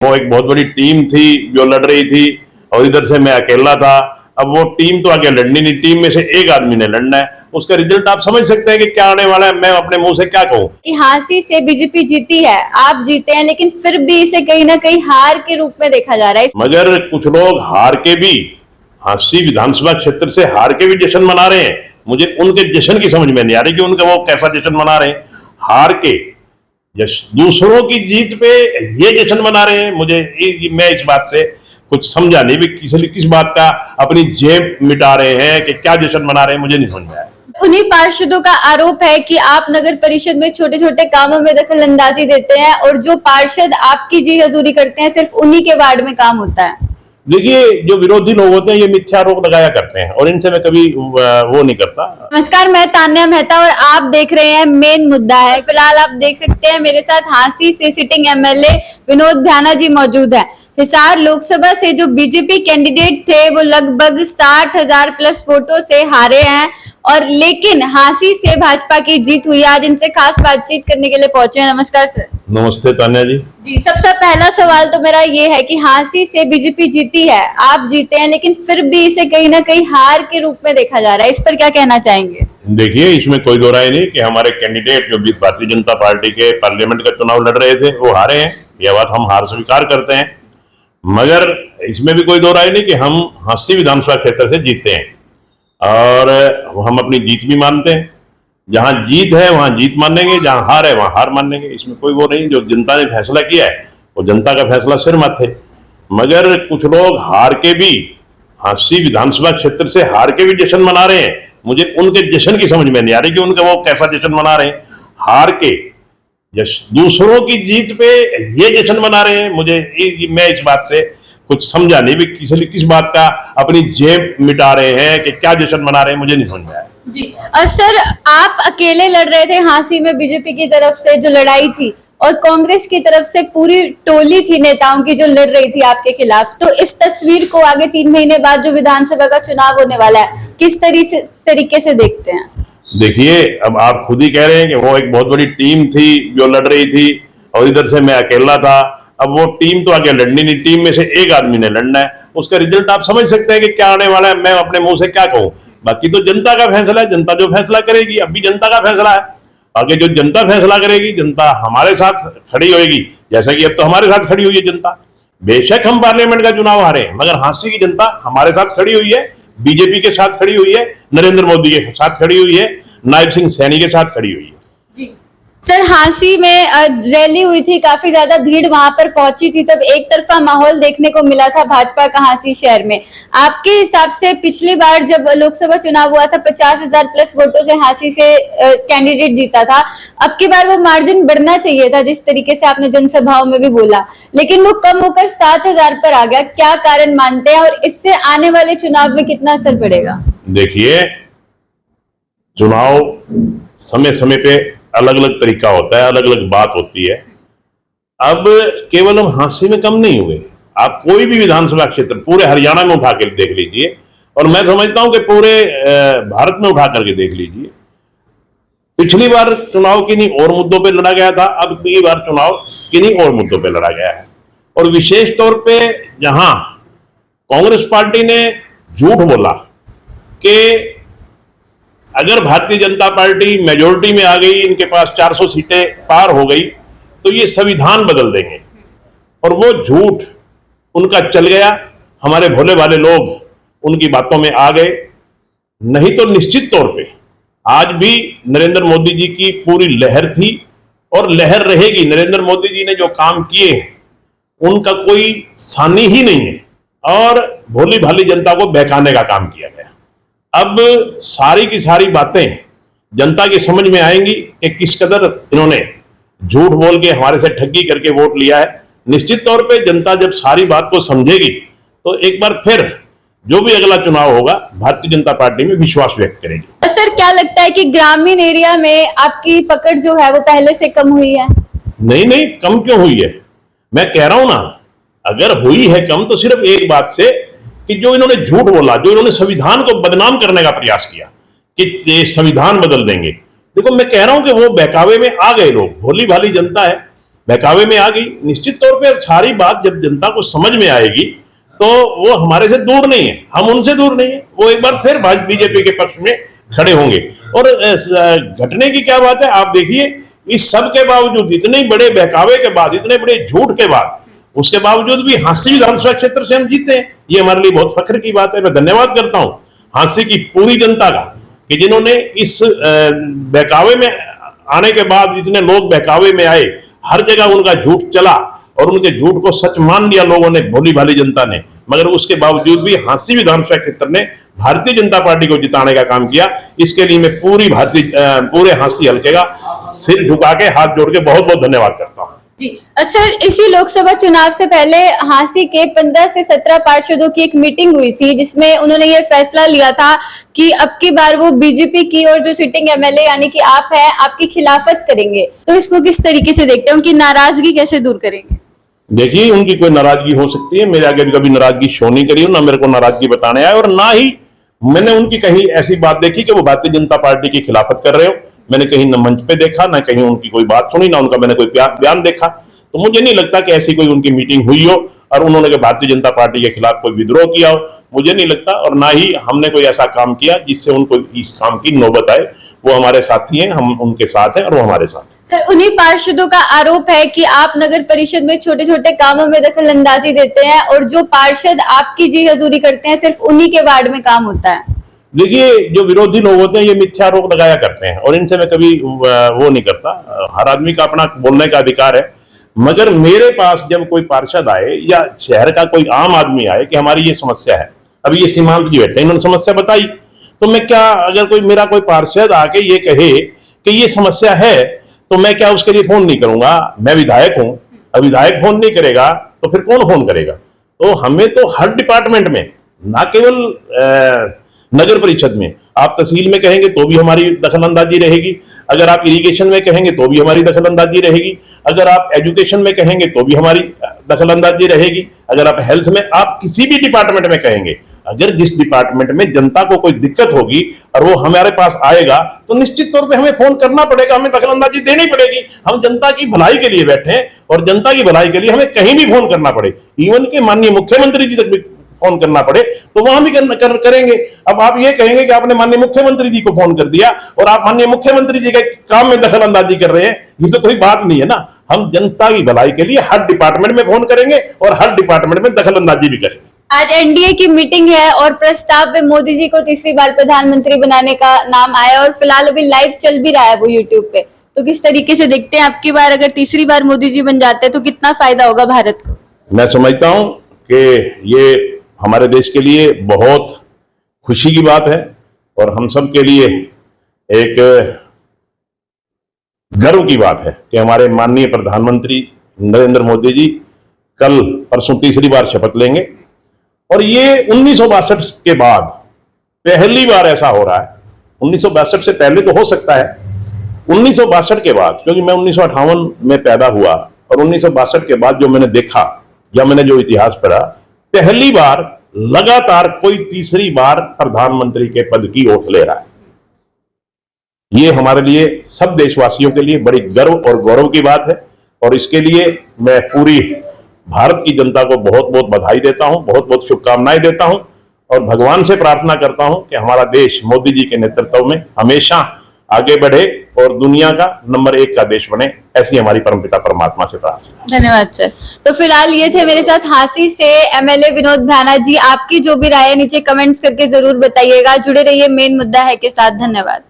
वो एक बहुत बड़ी टीम थी जो लड़ रही थी और इधर से मैं अकेला था। अब वो टीम तो आगे लड़नी नहीं, टीम में से एक आदमी ने लड़ना है, उसका रिजल्ट आप समझ सकते हैं कि क्या आने वाला है। मैं अपने मुंह से क्या कहूँ कि हांसी से बीजेपी जीती है, आप जीते हैं, लेकिन फिर भी इसे कहीं ना कहीं हार के रूप में देखा जा रहा है। मगर कुछ लोग हार के भी, हांसी विधानसभा क्षेत्र से हार के भी जश्न मना रहे हैं। मुझे उनके जश्न की समझ में नहीं आ रही कि उनका वो कैसा जश्न मना रहे हैं। हार के दूसरों की जीत पे ये जश्न मना रहे हैं। मैं इस बात से कुछ समझा नहीं भी किस बात का अपनी जेब मिटा रहे हैं कि क्या जश्न मना रहे हैं, मुझे नहीं समझ में आया। उन्हीं पार्षदों का आरोप है कि आप नगर परिषद में छोटे छोटे कामों में दखल अंदाजी देते हैं और जो पार्षद आपकी जी हजूरी करते हैं सिर्फ उन्हीं के वार्ड में काम होता है। देखिए, जो विरोधी लोग होते हैं ये मिथ्या आरोप लगाया करते हैं और इनसे मैं कभी वो नहीं करता। नमस्कार, मैं तान्या मेहता और आप देख रहे हैं मेन मुद्दा है। फिलहाल आप देख सकते हैं मेरे साथ हांसी से सिटिंग एमएलए विनोद भ्याना जी मौजूद है। हिसार लोकसभा से जो बीजेपी कैंडिडेट थे वो लगभग 60,000 प्लस वोटों से हारे हैं और लेकिन हांसी से भाजपा की जीत हुई। आज इनसे खास बातचीत करने के लिए पहुंचे हैं। नमस्कार सर। नमस्ते तान्या जी। जी, सबसे पहला सवाल तो मेरा ये है कि हांसी से बीजेपी जीती है, आप जीते हैं, लेकिन फिर भी इसे कहीं ना कहीं हार के रूप में देखा जा रहा है, इस पर क्या कहना चाहेंगे? देखिए, इसमें कोई दो राय नहीं कि हमारे कैंडिडेट जो भी भारतीय जनता पार्टी के पार्लियामेंट का चुनाव लड़ रहे थे वो हारे हैं। यह बात हम हार स्वीकार करते हैं। मगर इसमें भी कोई दो राय नहीं कि हम हांसी विधानसभा क्षेत्र से जीते हैं और हम अपनी जीत भी मानते हैं। जहां जीत है वहां जीत मानेंगे, जहां हार है वहां हार मानेंगे। इसमें कोई वो नहीं। जो जनता ने फैसला किया है वो जनता का फैसला सिर माथे। मगर कुछ लोग हार के भी, हांसी विधानसभा क्षेत्र से हार के भी जश्न मना रहे हैं। मुझे उनके जश्न की समझ में नहीं आ रही कि उनका वो कैसा जश्न मना रहे हैं। हार के दूसरों की जीत पे ये जश्न मना रहे हैं। मैं इस बात से कुछ समझा नहीं भी किस बात का अपनी जेब मिटा रहे हैं कि क्या जश्न मना रहे हैं, मुझे नहीं समझ में आया। जी, और सर आप अकेले लड़ रहे थे हांसी में बीजेपी की तरफ से जो लड़ाई थी और कांग्रेस की तरफ से पूरी टोली थी नेताओं की जो लड़ रही थी आपके खिलाफ। तो इस तस्वीर को आगे 3 महीने बाद जो विधानसभा का चुनाव होने वाला है किस तरीके से देखते हैं? देखिए, अब आप खुद ही कह रहे हैं कि वो एक बहुत बड़ी टीम थी जो लड़ रही थी और इधर से मैं अकेला था। अब वो टीम तो आगे लड़नी नहीं, टीम में से एक आदमी ने लड़ना है, उसका रिजल्ट आप समझ सकते हैं कि क्या आने वाला है। मैं अपने मुंह से क्या कहूँ। बाकी तो जनता का फैसला है, जनता जो फैसला करेगी। अब भी जनता का फैसला है, आगे जो जनता फैसला करेगी, जनता हमारे साथ खड़ी होगी जैसा कि अब तो हमारे साथ खड़ी हुई है जनता। बेशक हम पार्लियामेंट का चुनाव हारे मगर हांसी की जनता हमारे साथ खड़ी हुई है, बीजेपी के साथ खड़ी हुई है, नरेंद्र मोदी के साथ खड़ी हुई है, नायब सिंह सैनी के साथ खड़ी हुई है। जी सर, हांसी में रैली हुई थी, काफी ज्यादा भीड़ वहां पर पहुंची थी, तब एक तरफा माहौल देखने को मिला था भाजपा का हांसी शहर में। आपके हिसाब से पिछली बार जब लोकसभा चुनाव हुआ था 50,000 प्लस वोटों से हांसी से कैंडिडेट जीता था। अब की बार वो मार्जिन बढ़ना चाहिए था जिस तरीके से आपने जनसभाओं में भी बोला, लेकिन वो कम होकर 7,000 पर आ गया। क्या कारण मानते हैं और इससे आने वाले चुनाव में कितना असर पड़ेगा? देखिए, चुनाव समय समय पे अलग अलग तरीका होता है, अलग अलग बात होती है। अब केवल हम हांसी में कम नहीं हुए। आप कोई भी विधानसभा क्षेत्र पूरे हरियाणा में उठा कर देख लीजिए और मैं समझता हूं कि पूरे भारत में उठा करके देख लीजिए। पिछली बार चुनाव किन्हीं और मुद्दों पे लड़ा गया था, अब की बार चुनाव किन्हीं और मुद्दों पे लड़ा गया है। और विशेष तौर पे जहां कांग्रेस पार्टी ने झूठ बोला कि अगर भारतीय जनता पार्टी मेजोरिटी में आ गई, इनके पास 400 सीटें पार हो गई तो ये संविधान बदल देंगे, और वो झूठ उनका चल गया। हमारे भोले भाले लोग उनकी बातों में आ गए। नहीं तो निश्चित तौर पे आज भी नरेंद्र मोदी जी की पूरी लहर थी और लहर रहेगी। नरेंद्र मोदी जी ने जो काम किए हैं उनका कोई सानी ही नहीं है और भोली भाली जनता को बहकाने का काम किया गया। अब सारी की सारी बातें जनता की समझ में आएंगी कि किस कदर इन्होंने झूठ बोल के हमारे से ठगी करके वोट लिया है। निश्चित तौर पे जनता जब सारी बात को समझेगी तो एक बार फिर जो भी अगला चुनाव होगा भारतीय जनता पार्टी में विश्वास व्यक्त करेगी। सर, क्या लगता है कि ग्रामीण एरिया में आपकी पकड़ जो है वो पहले से कम हुई है? नहीं, कम क्यों हुई है? मैं कह रहा हूं ना, अगर हुई है कम तो सिर्फ एक बात से कि जो इन्होंने झूठ बोला, जो इन्होंने संविधान को बदनाम करने का प्रयास किया कि ये संविधान बदल देंगे। देखो, मैं कह रहा हूं कि वो बहकावे में आ गए लोग। भोली भाली जनता है, बहकावे में आ गई। निश्चित तौर पे सारी बात जब जनता को समझ में आएगी तो वो हमारे से दूर नहीं है, हम उनसे दूर नहीं है, वो एक बार फिर बीजेपी के पक्ष में खड़े होंगे। और घटने की क्या बात है, आप देखिए इस सब के बावजूद, इतने बड़े बहकावे के बाद, इतने बड़े झूठ के बाद, उसके बावजूद भी हांसी विधानसभा क्षेत्र से हम जीते हैं। ये हमारे लिए बहुत फख्र की बात है। मैं धन्यवाद करता हूं हांसी की पूरी जनता का कि जिन्होंने इस बहकावे में आने के बाद, इतने लोग बहकावे में आए, हर जगह उनका झूठ चला और उनके झूठ को सच मान लिया लोगों ने, भोली भाली जनता ने। मगर उसके बावजूद भी हांसी विधानसभा क्षेत्र ने भारतीय जनता पार्टी को जिताने का काम किया। इसके लिए मैं पूरे हांसी हल्के का सिर झुका के, हाथ जोड़ के बहुत बहुत धन्यवाद करता हूं। जी सर, इसी लोकसभा चुनाव से पहले हांसी के 15 से 17 पार्षदों की एक मीटिंग हुई थी जिसमें उन्होंने ये फैसला लिया था कि अब की बार वो बीजेपी की और जो सिटिंग एमएलए यानी कि आप हैं, आपकी खिलाफत करेंगे। तो इसको किस तरीके से देखते हैं, उनकी नाराजगी कैसे दूर करेंगे? देखिए, उनकी कोई नाराजगी हो सकती है, मेरे आगे कभी नाराजगी शो नहीं करी, ना मेरे को नाराजगी बताने आए, और ना ही मैंने उनकी कहीं ऐसी बात देखी कि वो भारतीय जनता पार्टी की खिलाफत कर रहे हो। मैंने कहीं न मंच पे देखा, ना कहीं उनकी कोई बात सुनी, ना उनका मैंने कोई बयान देखा। तो मुझे नहीं लगता कि ऐसी कोई उनकी मीटिंग हुई हो और उन्होंने भारतीय जनता पार्टी के खिलाफ कोई विद्रोह किया हो, मुझे नहीं लगता। और ना ही हमने कोई ऐसा काम किया जिससे उनको इस काम की नौबत आए। वो हमारे साथी हैं, हम उनके साथ हैं और वो हमारे साथ हैं। सर, उन्हीं पार्षदों का आरोप है कि आप नगर परिषद में छोटे छोटे कामों में दखल अंदाजी देते हैं और जो पार्षद आपकी जी हजूरी करते हैं सिर्फ उन्हीं के वार्ड में काम होता है। देखिए, जो विरोधी लोग होते हैं ये मिथ्या आरोप लगाया करते हैं और इनसे मैं कभी वो नहीं करता। हर आदमी का अपना बोलने का अधिकार है। मगर मेरे पास जब कोई पार्षद आए या शहर का कोई आम आदमी आए कि हमारी ये समस्या है, अभी ये सीमांत जी बैठे, इन्होंने समस्या बताई, तो मैं क्या, अगर मेरा कोई पार्षद आके ये कहे कि ये समस्या है, तो मैं क्या उसके लिए फोन नहीं करूंगा? मैं विधायक हूं, अब विधायक फोन नहीं करेगा तो फिर कौन फोन करेगा? तो हमें तो हर डिपार्टमेंट में, ना केवल नगर परिषद में, आप तहसील में कहेंगे तो भी हमारी दखलंदाजी रहेगी, अगर आप इरिगेशन में कहेंगे तो भी हमारी दखलंदाजी रहेगी, अगर आप एजुकेशन में कहेंगे तो भी हमारी दखलंदाजी रहेगी, अगर आप हेल्थ में, आप किसी भी डिपार्टमेंट में कहेंगे, अगर जिस डिपार्टमेंट में जनता को कोई दिक्कत होगी और वो हमारे पास आएगा तो निश्चित तौर पे हमें फोन करना पड़ेगा, हमें दखलंदाजी देनी पड़ेगी। हम जनता की भलाई के लिए बैठे हैं और जनता की भलाई के लिए हमें कहीं भी फोन करना पड़े, इवन के माननीय मुख्यमंत्री जी तक भी फोन करना पड़े तो वहां भी करेंगे। अब आप ये कहेंगे कि आपने माननीय मुख्यमंत्री जी को फोन कर दिया और आप माननीय मुख्यमंत्री जी के काम में दखल अंदाजी कर रहे हैं, ये तो कोई बात नहीं है ना। हम जनता की भलाई के लिए हर डिपार्टमेंट में फोन करेंगे और हर डिपार्टमेंट में दखल अंदाजी भी करेंगे। आज एनडीए की मीटिंग है और प्रस्ताव में मोदी जी को तीसरी बार प्रधानमंत्री बनाने का नाम आया और फिलहाल अभी लाइव चल भी रहा है वो यूट्यूब पे। तो किस तरीके से देखते हैं, आपकी बार अगर तीसरी बार मोदी जी बन जाते हैं तो कितना फायदा होगा भारत को? मैं समझता हूं कि ये हमारे देश के लिए बहुत खुशी की बात है और हम सब के लिए एक गर्व की बात है कि हमारे माननीय प्रधानमंत्री नरेंद्र मोदी जी कल परसों तीसरी बार शपथ लेंगे। और ये 1962 के बाद पहली बार ऐसा हो रहा है। 1962 से पहले तो हो सकता है, 1962 के बाद, क्योंकि मैं 1958 में पैदा हुआ और 1962 के बाद जो मैंने देखा या मैंने जो इतिहास पढ़ा, पहली बार लगातार कोई तीसरी बार प्रधानमंत्री के पद की ओट ले रहा है। ये हमारे लिए, सब देशवासियों के लिए बड़ी गर्व और गौरव की बात है और इसके लिए मैं पूरी भारत की जनता को बहुत बहुत बधाई देता हूं, बहुत बहुत शुभकामनाएं देता हूं और भगवान से प्रार्थना करता हूं कि हमारा देश मोदी जी के नेतृत्व में हमेशा आगे बढ़े और दुनिया का नंबर 1 का देश बने, ऐसी हमारी परमपिता परमात्मा से प्रार्थना। धन्यवाद सर। तो फिलहाल ये थे मेरे साथ हांसी से एमएलए विनोद भ्याना जी। आपकी जो भी राय है नीचे कमेंट्स करके जरूर बताइएगा। जुड़े रहिए मेन मुद्दा है के साथ। धन्यवाद।